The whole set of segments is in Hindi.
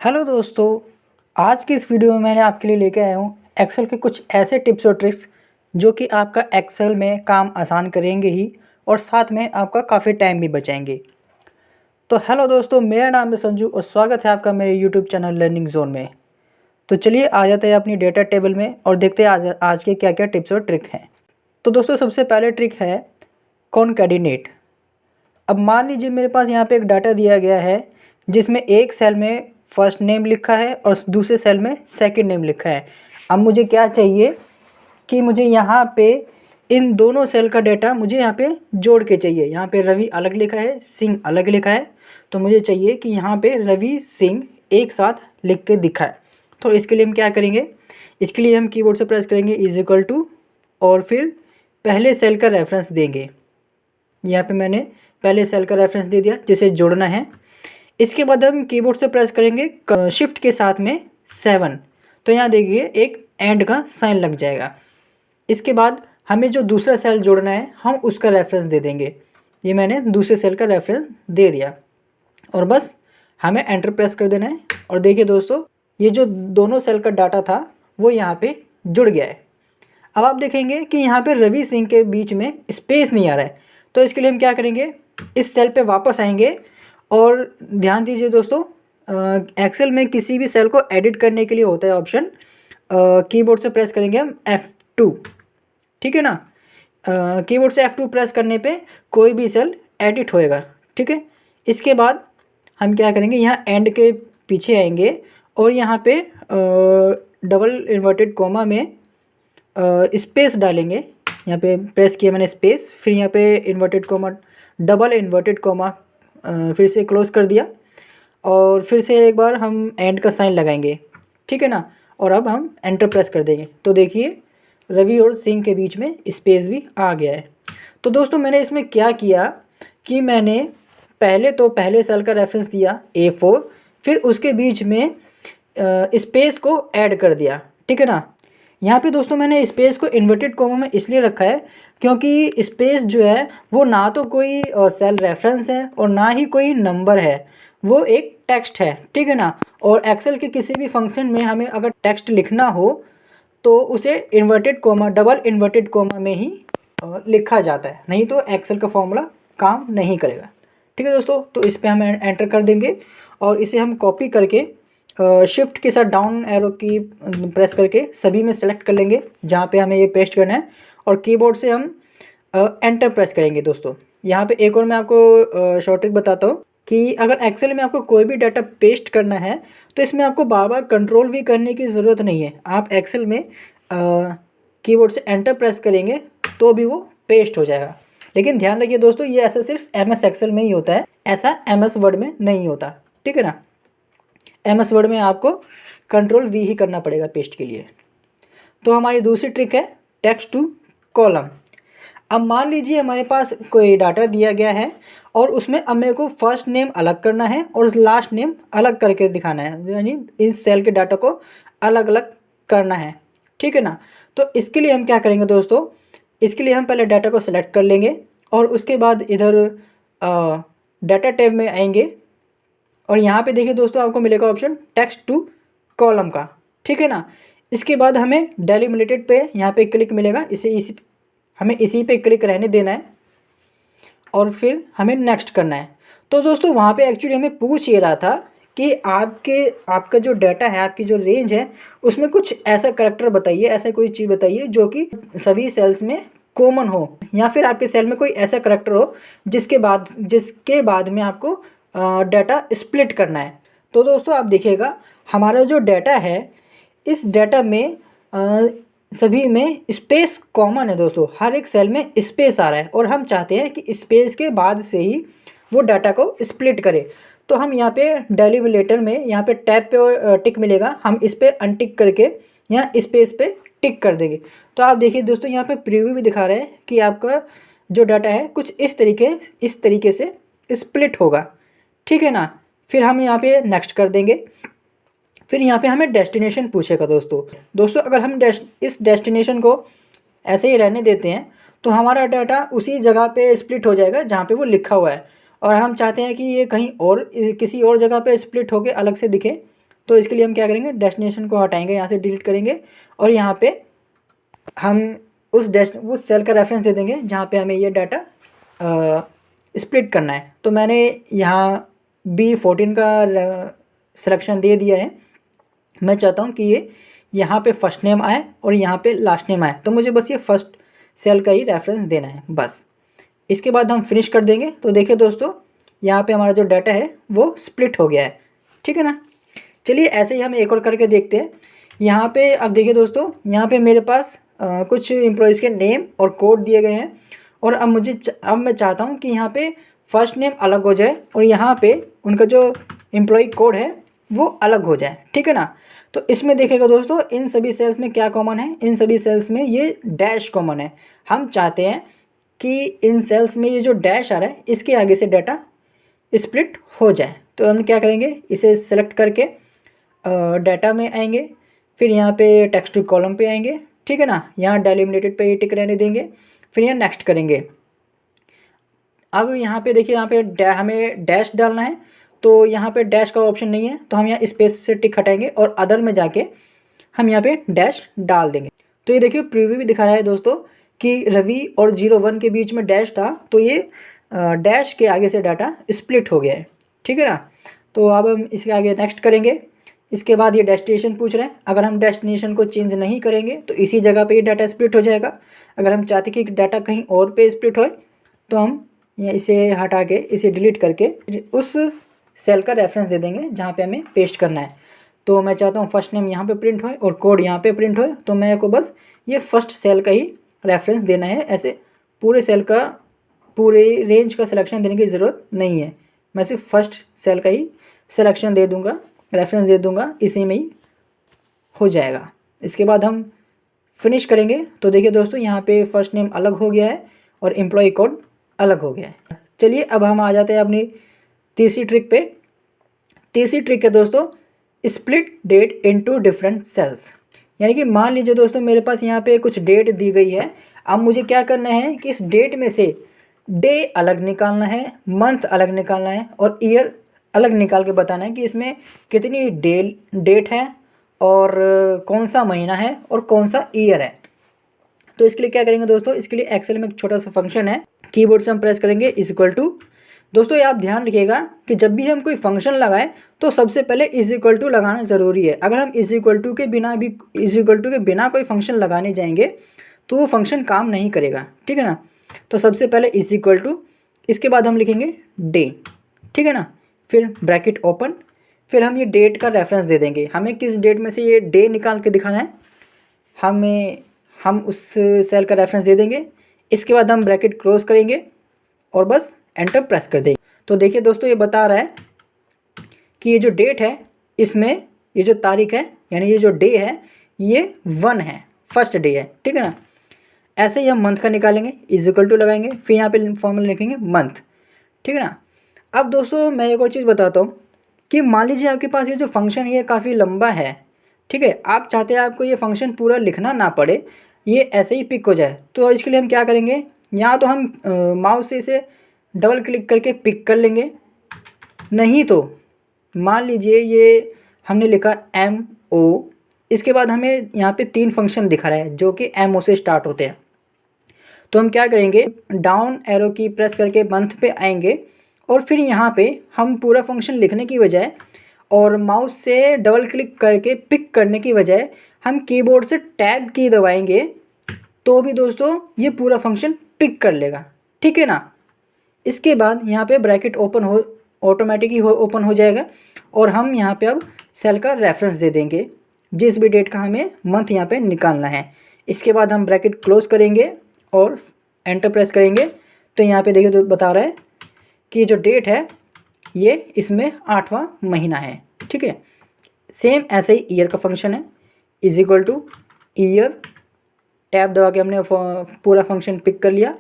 हेलो दोस्तों, आज की इस वीडियो में मैंने आपके लिए लेके आया हूँ एक्सेल के कुछ ऐसे टिप्स और ट्रिक्स जो कि आपका एक्सेल में काम आसान करेंगे ही और साथ में आपका काफ़ी टाइम भी बचाएंगे। तो हेलो दोस्तों, मेरा नाम है संजू और स्वागत है आपका मेरे यूट्यूब चैनल लर्निंग जोन में। तो चलिए आ जाते हैं अपनी डेटा टेबल में और देखते हैं आज के क्या क्या टिप्स और ट्रिक हैं। तो दोस्तों सबसे पहले ट्रिक है कॉनकैटिनेट। अब मान लीजिए मेरे पास यहाँ पे एक डाटा दिया गया है जिसमें एक सेल में फर्स्ट नेम लिखा है और दूसरे सेल में सेकंड नेम लिखा है। अब मुझे क्या चाहिए कि मुझे यहाँ पे इन दोनों सेल का डाटा मुझे यहाँ पे जोड़ के चाहिए। यहाँ पे रवि अलग लिखा है, सिंह अलग लिखा है, तो मुझे चाहिए कि यहाँ पे रवि सिंह एक साथ लिख के दिखाए। तो इसके लिए हम क्या करेंगे, इसके लिए हम कीबोर्ड से प्रेस करेंगे =, और फिर पहले सेल का रेफरेंस देंगे। यहाँ पे मैंने पहले सेल का रेफरेंस दे दिया जिसे जोड़ना है। इसके बाद हम कीबोर्ड से प्रेस करेंगे शिफ्ट के साथ में 7, तो यहाँ देखिए एक एंड का साइन लग जाएगा। इसके बाद हमें जो दूसरा सेल जोड़ना है हम उसका रेफरेंस दे देंगे। ये मैंने दूसरे सेल का रेफरेंस दे दिया और बस हमें एंटर प्रेस कर देना है। और देखिए दोस्तों, ये जो दोनों सेल का डाटा था वो यहाँ पे जुड़ गया है। अब आप देखेंगे कि यहाँ पे रवि सिंह के बीच में स्पेस नहीं आ रहा है, तो इसके लिए हम क्या करेंगे, इस सेल पे वापस आएंगे और ध्यान दीजिए दोस्तों, एक्सेल में किसी भी सेल को एडिट करने के लिए होता है ऑप्शन, कीबोर्ड से प्रेस करेंगे हम F2, ठीक है ना। कीबोर्ड से F2 प्रेस करने पे कोई भी सेल एडिट होएगा, ठीक है। इसके बाद हम क्या करेंगे, यहाँ एंड के पीछे आएंगे और यहाँ पे डबल इन्वर्टेड कोमा में स्पेस डालेंगे। यहाँ पे प्रेस किया मैंने स्पेस, फिर यहाँ पे inverted coma, double inverted coma, फिर से क्लोज कर दिया और फिर से एक बार हम एंड का साइन लगाएंगे, ठीक है ना। और अब हम एंटर प्रेस कर देंगे तो देखिए रवि और सिंह के बीच में स्पेस भी आ गया है। तो दोस्तों मैंने इसमें क्या किया कि मैंने पहले सेल का रेफरेंस दिया A4, फिर उसके बीच में स्पेस को ऐड कर दिया, ठीक है ना। यहाँ पे दोस्तों मैंने स्पेस को इन्वर्टेड कोमा में इसलिए रखा है क्योंकि स्पेस जो है वो ना तो कोई सेल रेफरेंस है और ना ही कोई नंबर है, वो एक टेक्स्ट है, ठीक है ना। और एक्सेल के किसी भी फंक्शन में हमें अगर टेक्स्ट लिखना हो तो उसे inverted coma, double inverted coma में ही लिखा जाता है, नहीं तो एक्सेल का फॉर्मूला काम नहीं करेगा, ठीक है दोस्तों। तो इस पर हम एंटर कर देंगे और इसे हम कॉपी करके शिफ्ट के साथ डाउन एरो की प्रेस करके सभी में सेलेक्ट कर लेंगे जहाँ पे हमें ये पेस्ट करना है और कीबोर्ड से हम एंटर प्रेस करेंगे। दोस्तों यहाँ पे एक और मैं आपको शॉर्ट ट्रिक बताता हूँ कि अगर एक्सेल में आपको कोई भी डाटा पेस्ट करना है तो इसमें आपको बार बार कंट्रोल भी करने की ज़रूरत नहीं है। आप एक्सेल में कीबोर्ड से एंटर प्रेस करेंगे तो भी वो पेस्ट हो जाएगा। लेकिन ध्यान रखिए दोस्तों, ये ऐसा सिर्फ MS एक्सेल में ही होता है, ऐसा MS वर्ड में नहीं होता, ठीक है ना। MS वर्ड में आपको कंट्रोल V ही करना पड़ेगा पेस्ट के लिए। तो हमारी दूसरी ट्रिक है टेक्स्ट टू कॉलम। अब मान लीजिए हमारे पास कोई डाटा दिया गया है और उसमें अब मेरे को फर्स्ट नेम अलग करना है और लास्ट नेम अलग करके दिखाना है, यानी इस सेल के डाटा को अलग अलग करना है, ठीक है ना। तो इसके लिए हम क्या करेंगे दोस्तों, इसके लिए हम पहले डाटा को सिलेक्ट कर लेंगे और उसके बाद इधर डाटा टैब में आएंगे और यहाँ पे देखिए दोस्तों आपको मिलेगा ऑप्शन टेक्स्ट टू कॉलम का, ठीक है ना। इसके बाद हमें डेलिमिटेड पे यहाँ पे क्लिक मिलेगा, हमें इसी पे क्लिक रहने देना है और फिर हमें नेक्स्ट करना है। तो दोस्तों वहाँ पे एक्चुअली हमें पूछ ये रहा था कि आपका जो डाटा है, आपकी जो रेंज है, उसमें कुछ ऐसा करैक्टर बताइए, ऐसा कोई चीज़ बताइए जो कि सभी सेल्स में कॉमन हो, या फिर आपके सेल में कोई ऐसा करैक्टर हो जिसके बाद में आपको डाटा स्प्लिट करना है। तो दोस्तों आप देखिएगा हमारा जो डाटा है, इस डाटा में सभी में स्पेस कॉमन है दोस्तों, हर एक सेल में स्पेस आ रहा है और हम चाहते हैं कि स्पेस के बाद से ही वो डाटा को स्प्लिट करे। तो हम यहाँ पे डेलिमिटेटर में यहाँ पे टैब पे टिक मिलेगा, हम इस पर अनटिक करके यहाँ स्पेस पे टिक कर देंगे। तो आप देखिए दोस्तों यहाँ पे प्रीव्यू भी दिखा रहे हैं कि आपका जो डाटा है कुछ इस तरीके से स्प्लिट होगा, ठीक है ना। फिर हम यहाँ पे नेक्स्ट कर देंगे। फिर यहाँ पे हमें डेस्टिनेशन पूछेगा दोस्तों अगर हम इस डेस्टिनेशन को ऐसे ही रहने देते हैं तो हमारा डाटा उसी जगह पे स्प्लिट हो जाएगा जहाँ पे वो लिखा हुआ है, और हम चाहते हैं कि ये कहीं और किसी और जगह पे स्प्लिट होके अलग से दिखे, तो इसके लिए हम क्या करेंगे, डेस्टिनेशन को हटाएंगे, यहाँ से डिलीट करेंगे और यहाँ पे हम उस सेल का रेफरेंस दे देंगे जहाँ पे हमें ये डाटा स्प्लिट करना है। तो मैंने यहाँ B14 का सिलेक्शन दे दिया है। मैं चाहता हूँ कि ये यहाँ पे फर्स्ट नेम आए और यहाँ पे लास्ट नेम आए, तो मुझे बस ये फर्स्ट सेल का ही रेफरेंस देना है बस। इसके बाद हम फिनिश कर देंगे। तो देखिए दोस्तों, यहाँ पे हमारा जो डाटा है वो स्प्लिट हो गया है, ठीक है ना। चलिए ऐसे ही हम एक और करके देखते हैं। यहाँ पे अब देखिए दोस्तों, यहाँ पे मेरे पास कुछ एम्प्लॉयज़ के नेम और कोड दिए गए हैं और अब मैं चाहता हूँ कि यहाँ पे फर्स्ट नेम अलग हो जाए और यहाँ पे उनका जो एम्प्लॉय कोड है वो अलग हो जाए, ठीक है ना। तो इसमें देखिएगा दोस्तों, इन सभी सेल्स में क्या कॉमन है, इन सभी सेल्स में ये डैश कॉमन है। हम चाहते हैं कि इन सेल्स में ये जो डैश आ रहा है इसके आगे से डाटा स्प्लिट हो जाए। तो हम क्या करेंगे, इसे सेलेक्ट करके डाटा में आएंगे, फिर यहाँ पे टेक्स्ट टू कॉलम पे आएंगे, ठीक है ना। यहाँ डेलिमिनेटेड पे टिक रहने देंगे, फिर यहाँ नेक्स्ट करेंगे। अब यहाँ पे देखिए, यहाँ पे हमें डैश डालना है, तो यहाँ पे डैश का ऑप्शन नहीं है, तो हम यहाँ स्पेस से टिक हटाएंगे और अदर में जाके हम यहाँ पे डैश डाल देंगे। तो ये देखिए प्रीव्यू भी दिखा रहा है दोस्तों कि रवि और 01 के बीच में डैश था, तो ये डैश के आगे से डाटा स्प्लिट हो गया है, ठीक है ना। तो अब हम इसके आगे नेक्स्ट करेंगे। इसके बाद ये डेस्टिनेशन पूछ रहे हैं। अगर हम डेस्टिनेशन को चेंज नहीं करेंगे तो इसी जगह पे ये डाटा स्प्लिट हो जाएगा। अगर हम चाहते कि डाटा कहीं और पे स्प्लिट हो, तो हम इसे हटा के इसे डिलीट करके उस सेल का रेफरेंस दे देंगे जहाँ पे हमें पेस्ट करना है। तो मैं चाहता हूँ फर्स्ट नेम यहाँ पे प्रिंट होए और कोड यहाँ पे प्रिंट होए, तो मेरे को बस ये फर्स्ट सेल का ही रेफरेंस देना है। ऐसे पूरे सेल का, पूरे रेंज का सिलेक्शन देने की ज़रूरत नहीं है। मैं सिर्फ फर्स्ट सेल का ही सिलेक्शन दे दूँगा, रेफरेंस दे दूँगा, इसी में ही हो जाएगा। इसके बाद हम फिनिश करेंगे। तो देखिए दोस्तों, यहाँ पे फर्स्ट नेम अलग हो गया है और एम्प्लॉय कोड अलग हो गया है। चलिए अब हम आ जाते हैं अपनी तीसरी ट्रिक पे। तीसरी ट्रिक है दोस्तों, split date into different cells. यानी कि मान लीजिए दोस्तों, मेरे पास यहाँ पे कुछ डेट दी गई है। अब मुझे क्या करना है कि इस डेट में से डे अलग निकालना है, मंथ अलग निकालना है और ईयर अलग निकाल के बताना है कि इसमें कितनी डेट है और कौन सा महीना है और कौन सा ईयर है। तो इसके लिए क्या करेंगे दोस्तों, इसके लिए एक्सेल में एक छोटा सा फंक्शन है, कीबोर्ड से हम प्रेस करेंगे इज इक्वल टू। दोस्तों ये आप ध्यान रखिएगा कि जब भी हम कोई फंक्शन लगाएं तो सबसे पहले इज इक्वल टू लगाना ज़रूरी है। अगर हम इज इक्वल टू के बिना कोई फंक्शन लगाने जाएंगे तो वो फंक्शन काम नहीं करेगा, ठीक है ना। तो सबसे पहले इज इक्वल टू, इसके बाद हम लिखेंगे डे, ठीक है ना, फिर ब्रैकेट ओपन, फिर हम ये डेट का रेफरेंस दे देंगे। हमें किस डेट में से ये डे निकाल के दिखाना है, हम उस सेल का रेफरेंस दे देंगे। इसके बाद हम ब्रैकेट क्लोज करेंगे और बस एंटर प्रेस कर देंगे। तो देखिए दोस्तों, ये बता रहा है कि ये जो डेट है, इसमें ये जो तारीख है यानी ये जो डे है ये 1 है, फर्स्ट डे है, ठीक है ना। ऐसे ही हम मंथ का निकालेंगे, इज इक्वल टू लगाएंगे, फिर यहाँ पे फॉर्मूला लिखेंगे मंथ, ठीक है ना। अब दोस्तों मैं एक और चीज़ बताता हूँ कि मान लीजिए आपके पास ये जो फंक्शन ये काफ़ी लंबा है, ठीक है, आप चाहते हैं आपको ये फंक्शन पूरा लिखना ना पड़े, ये ऐसे ही पिक हो जाए। तो इसके लिए हम क्या करेंगे, या तो हम माउस से इसे डबल क्लिक करके पिक कर लेंगे, नहीं तो मान लीजिए ये हमने लिखा MO, इसके बाद हमें यहाँ पे 3 फंक्शन दिखा रहा है जो कि MO से स्टार्ट होते हैं। तो हम क्या करेंगे, डाउन एरो की प्रेस करके मंथ पे आएंगे और फिर यहाँ पे हम पूरा फंक्शन लिखने की बजाय और माउस से डबल क्लिक करके पिक करने की बजाय हम कीबोर्ड से टैब की दबाएंगे, तो भी दोस्तों ये पूरा फंक्शन पिक कर लेगा, ठीक है ना। इसके बाद यहाँ पे ब्रैकेट ऑटोमेटिक ही ओपन हो जाएगा और हम यहाँ पे अब सेल का रेफरेंस दे देंगे जिस भी डेट का हमें मंथ यहाँ पे निकालना है। इसके बाद हम ब्रैकेट क्लोज करेंगे और एंटर प्रेस करेंगे। तो यहाँ पे देखिए तो बता रहा है कि जो डेट है ये इसमें 8वां महीना है, ठीक है। सेम ऐसे ही ईयर का फंक्शन है, is equal two year, tab दबा के हमने पूरा फंक्शन पिक कर लिया।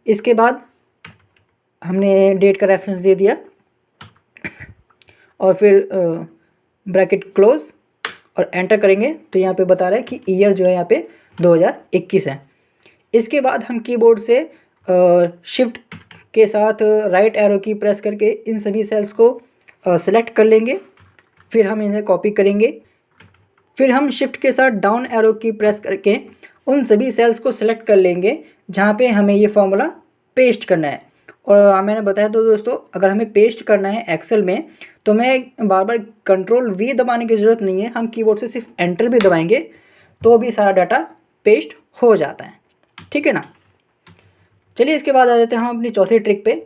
इसके बाद हमने डेट का रेफरेंस दे दिया और फिर ब्रैकेट क्लोज और एंटर करेंगे। तो यहाँ पे बता रहा है कि ईयर जो है यहाँ पे 2021 है। इसके बाद हम कीबोर्ड से शिफ्ट के साथ राइट एरो की प्रेस करके इन सभी सेल्स को सेलेक्ट कर लेंगे फिर हम इन्हें कॉपी करेंगे। फिर हम शिफ्ट के साथ डाउन एरो की प्रेस करके उन सभी सेल्स को सिलेक्ट कर लेंगे जहाँ पे हमें ये फॉर्मूला पेस्ट करना है। और मैंने बताया तो दोस्तों, अगर हमें पेस्ट करना है एक्सेल में तो मैं बार बार कंट्रोल V दबाने की ज़रूरत नहीं है, हम कीबोर्ड से सिर्फ एंटर भी दबाएंगे तो भी सारा डाटा पेस्ट हो जाता है, ठीक है ना। चलिए इसके बाद आ जाते हैं हम अपनी चौथी ट्रिक पे।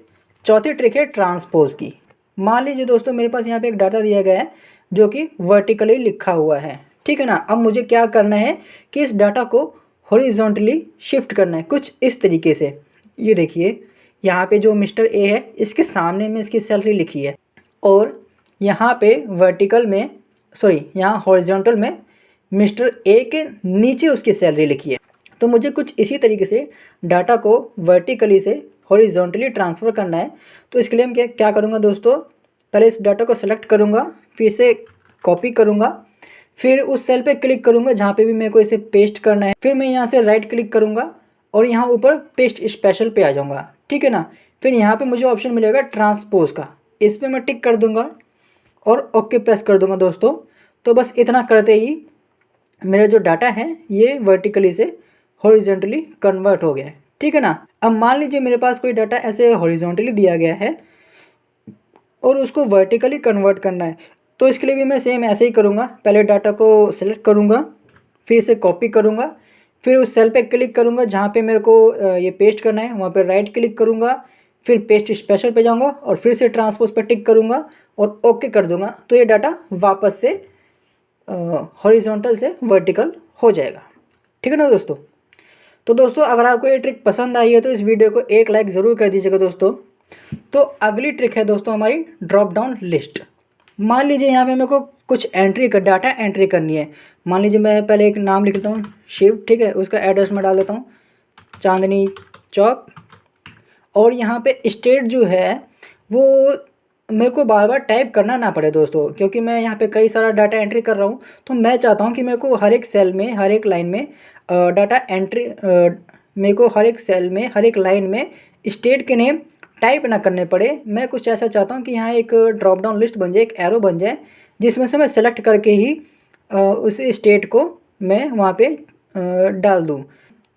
चौथी ट्रिक है ट्रांसपोज की। मान लीजिए दोस्तों मेरे पास यहाँ पे एक डाटा दिया गया है जो कि वर्टिकली लिखा हुआ है, ठीक है ना। अब मुझे क्या करना है कि इस डाटा को हॉरिजॉन्टली शिफ्ट करना है कुछ इस तरीके से। ये देखिए यहाँ पे जो मिस्टर ए है इसके सामने में इसकी सैलरी लिखी है और यहाँ पे वर्टिकल में यहाँ हॉरिजॉन्टल में मिस्टर ए के नीचे उसकी सैलरी लिखी है। तो मुझे कुछ इसी तरीके से डाटा को वर्टिकली से हॉरिजॉन्टली ट्रांसफ़र करना है। तो इसके लिए हम क्या करूँगा दोस्तों, पहले इस डाटा को सेलेक्ट करूँगा, फिर इसे कॉपी करूँगा, फिर उस सेल पे क्लिक करूँगा जहाँ पे भी मेरे को इसे पेस्ट करना है। फिर मैं यहाँ से राइट क्लिक करूँगा और यहाँ ऊपर पेस्ट स्पेशल पे आ जाऊँगा, ठीक है ना। फिर यहाँ पे मुझे ऑप्शन मिलेगा ट्रांसपोज का, इस पर मैं टिक कर दूँगा और ओके प्रेस कर दूँगा दोस्तों। तो बस इतना करते ही मेरा जो डाटा है ये वर्टिकली से हॉरिजॉन्टली कन्वर्ट हो गया है, ठीक है ना। अब मान लीजिए मेरे पास कोई डाटा ऐसे हॉरिजॉन्टली दिया गया है और उसको वर्टिकली कन्वर्ट करना है, तो इसके लिए भी मैं सेम ऐसे ही करूँगा। पहले डाटा को सिलेक्ट करूँगा, फिर इसे कॉपी करूँगा, फिर उस सेल पे क्लिक करूँगा जहाँ पे मेरे को ये पेस्ट करना है, वहाँ पे राइट क्लिक करूँगा, फिर पेस्ट स्पेशल पे जाऊँगा और फिर से ट्रांसपोज पे टिक करूँगा और ओके कर दूँगा। तो ये डाटा वापस से हॉरिजॉन्टल से वर्टिकल हो जाएगा, ठीक है ना दोस्तों। तो दोस्तों अगर आपको ये ट्रिक पसंद आई है तो इस वीडियो को एक लाइक ज़रूर कर दीजिएगा दोस्तों। तो अगली ट्रिक है दोस्तों हमारी ड्रॉप डाउन लिस्ट। मान लीजिए यहाँ पे मेरे को कुछ डाटा एंट्री करनी है। मान लीजिए मैं पहले एक नाम लिख लेता हूँ शिव, ठीक है, उसका एड्रेस मैं डाल देता हूँ चांदनी चौक। और यहाँ पे स्टेट जो है वो मेरे को बार बार टाइप करना ना पड़े दोस्तों, क्योंकि मैं यहाँ पे कई सारा डाटा एंट्री कर रहा हूँ। तो मैं चाहता हूँ कि मेरे को हर एक सेल में हर एक लाइन में डाटा एंट्री मेरे को हर एक सेल में हर एक लाइन में स्टेट के नेम टाइप ना करने पड़े। मैं कुछ ऐसा चाहता हूँ कि यहाँ एक ड्रॉप डाउन लिस्ट बन जाए, एक एरो बन जाए जिसमें से मैं सेलेक्ट करके ही उस स्टेट को मैं वहाँ पे डाल दूँ।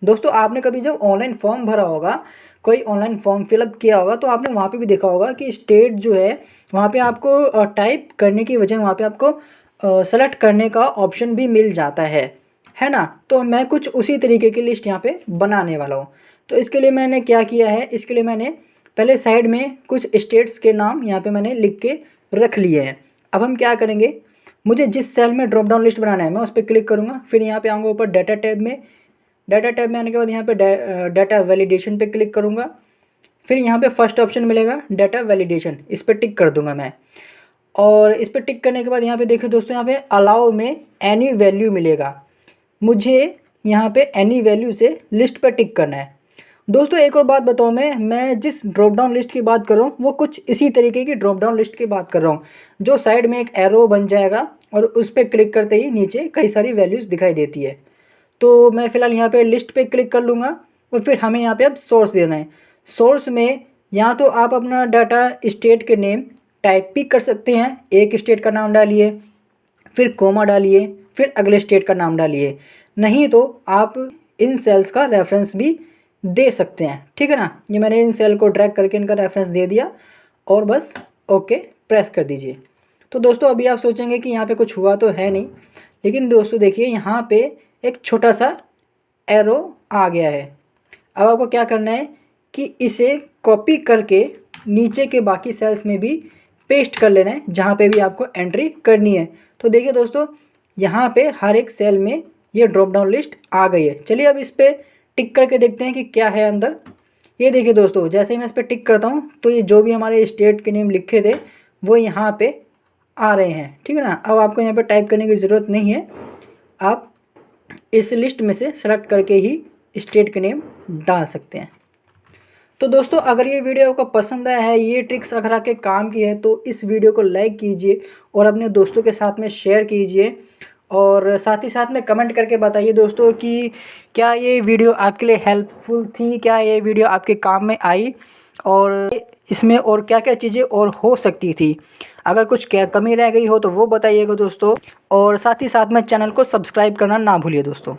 दोस्तों आपने कभी जब ऑनलाइन फॉर्म भरा होगा, कोई ऑनलाइन फॉर्म फिलअप किया होगा, तो आपने वहाँ पे भी देखा होगा कि स्टेट जो है वहाँ पे आपको टाइप करने की वजह वहाँ पे आपको सेलेक्ट करने का ऑप्शन भी मिल जाता है ना। तो मैं कुछ उसी तरीके की लिस्ट यहाँ पे बनाने वाला हूँ। तो इसके लिए मैंने क्या किया है, इसके लिए मैंने पहले साइड में कुछ स्टेट्स के नाम यहाँ पे मैंने लिख के रख लिए हैं। अब हम क्या करेंगे, मुझे जिस सेल में ड्रॉप डाउन लिस्ट बनाना है मैं उस पर क्लिक करूँगा, फिर यहाँ पे आऊँगा ऊपर डाटा टैब में। डाटा टैब में आने के बाद यहाँ पे डाटा वैलिडेशन पे क्लिक करूँगा, फिर यहाँ पे फर्स्ट ऑप्शन मिलेगा डाटा वैलिडेशन, इस पर टिक कर दूँगा मैं। और इस पर टिक करने के बाद यहाँ पे देखिए दोस्तों, यहाँ पे अलाउ में एनी वैल्यू मिलेगा, मुझे यहाँ पे एनी वैल्यू से लिस्ट पर टिक करना है। दोस्तों एक और बात बताऊँ, मैं जिस ड्रॉप डाउन लिस्ट की बात कर रहा हूँ वो कुछ इसी तरीके की ड्रॉप डाउन लिस्ट की बात कर रहा हूँ, जो साइड में एक एरो बन जाएगा और उस पर क्लिक करते ही नीचे कई सारी वैल्यूज़ दिखाई देती है। तो मैं फ़िलहाल यहाँ पे लिस्ट पे क्लिक कर लूँगा और फिर हमें यहाँ पे अब सोर्स देना है। सोर्स में या तो आप अपना डाटा स्टेट के नेम टाइप भी कर सकते हैं, एक स्टेट का नाम डालिए, फिर कोमा डालिए, फिर अगले स्टेट का नाम डालिए, नहीं तो आप इन सेल्स का रेफरेंस भी दे सकते हैं, ठीक है ना। ये मैंने इन सेल को ड्रैग करके इनका रेफरेंस दे दिया और बस ओके प्रेस कर दीजिए। तो दोस्तों अभी आप सोचेंगे कि यहाँ पे कुछ हुआ तो है नहीं, लेकिन दोस्तों देखिए यहाँ पे एक छोटा सा एरो आ गया है। अब आपको क्या करना है कि इसे कॉपी करके नीचे के बाकी सेल्स में भी पेस्ट कर लेना है जहाँ पे भी आपको एंट्री करनी है। तो देखिए दोस्तों यहाँ पे हर एक सेल में ये ड्रॉप डाउन लिस्ट आ गई है। चलिए अब इस पर टिक करके देखते हैं कि क्या है अंदर। ये देखिए दोस्तों, जैसे ही मैं इस पर टिक करता हूँ तो ये जो भी हमारे स्टेट के नेम लिखे थे वो यहाँ पे आ रहे हैं, ठीक है ना। अब आपको यहाँ पे टाइप करने की ज़रूरत नहीं है, आप इस लिस्ट में से सेलेक्ट करके ही स्टेट के नेम डाल सकते हैं। तो दोस्तों अगर ये वीडियो आपको पसंद आया है, ये ट्रिक्स अगर आपके काम की है, तो इस वीडियो को लाइक कीजिए और अपने दोस्तों के साथ में शेयर कीजिए और साथ ही साथ में कमेंट करके बताइए दोस्तों कि क्या ये वीडियो आपके लिए हेल्पफुल थी, क्या ये वीडियो आपके काम में आई। और इसमें और क्या क्या चीज़ें और हो सकती थी। अगर कुछ क्या कमी रह गई हो तो वो बताइएगा दोस्तों, और साथ ही साथ में चैनल को सब्सक्राइब करना ना भूलिए दोस्तों।